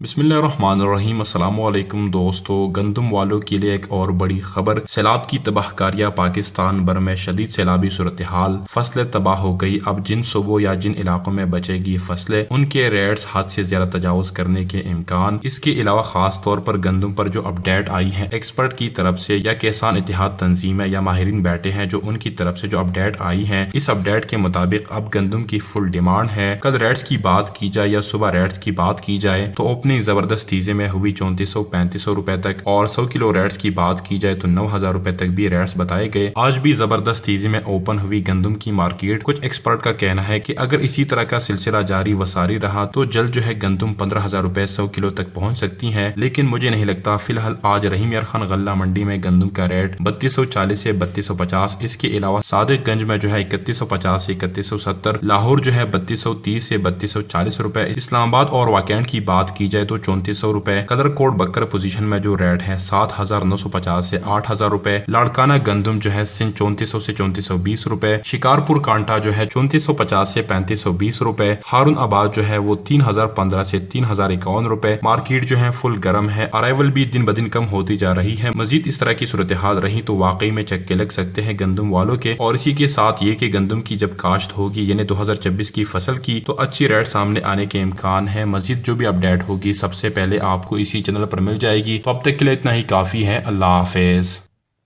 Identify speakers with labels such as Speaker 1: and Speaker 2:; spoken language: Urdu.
Speaker 1: بسم اللہ الرحمن الرحیم۔ السلام علیکم دوستو، گندم والوں کے لیے ایک اور بڑی خبر۔ سیلاب کی تباہ کاریاں، پاکستان بھر میں شدید سیلابی صورتحال، فصلیں تباہ ہو گئی۔ اب جن صوبوں یا جن علاقوں میں بچے گی فصلیں، ان کے ریٹس حد سے زیادہ تجاوز کرنے کے امکان۔ اس کے علاوہ خاص طور پر گندم پر جو اپڈیٹ آئی ہے ایکسپرٹ کی طرف سے یا کسان اتحاد تنظیمیں یا ماہرین بیٹھے ہیں جو ان کی طرف سے جو اپڈیٹ آئی ہے، اس اپڈیٹ کے مطابق اب گندم کی فل ڈیمانڈ ہے۔ کل ریٹس کی بات کی جائے یا صبح ریٹس کی بات کی جائے تو اوپننگ زبردست تیزی میں ہوئی 3400-3500 روپے تک، اور 100 کلو ریٹس کی بات کی جائے تو 9000 روپے تک بھی ریٹس بتائے گئے۔ آج بھی زبردست تیزی میں اوپن ہوئی گندم کی مارکیٹ۔ کچھ ایکسپرٹ کا کہنا ہے کہ اگر اسی طرح کا سلسلہ جاری و ساری رہا تو جلد جو ہے گندم 15000 روپے 100 کلو تک پہنچ سکتی ہے، لیکن مجھے نہیں لگتا۔ فی الحال آج رحیم یار خان غلہ منڈی میں گندم کا ریٹ 3240 سے 3250، اس کے علاوہ صادق گنج میں جو ہے 3150 سے 3170، لاہور جو ہے 3230 سے 3240 روپے، اسلام آباد اور واکینڈ کی بات کی جائے تو 3400 روپے، قدر کوٹ بکر پوزیشن میں جو ریٹ ہے 7950 سے 8000 روپے، لاڑکانہ گندم جو ہے سندھ 3400 سے 3420 روپے، شکارپور کانٹا جو ہے 3450 سے 3520 روپے، ہارون آباد جو ہے وہ 3015 سے 3051 روپے۔ مارکیٹ جو ہے فل گرم ہے، ارائیول بھی دن بدن کم ہوتی جا رہی ہے۔ مزید اس طرح کی صورتحال رہی تو واقعی میں چکے لگ سکتے ہیں گندم والوں کے، اور اسی کے ساتھ یہ کہ گندم کی جب کاشت ہوگی یعنی 2026 کی فصل کی تو اچھی ریٹ سامنے آنے کے امکان ہے۔ مزید جو بھی اپڈیٹ ہوگی سب سے پہلے آپ کو اسی چینل پر مل جائے گی۔ تو اب تک کے لیے اتنا ہی کافی ہے۔ اللہ حافظ۔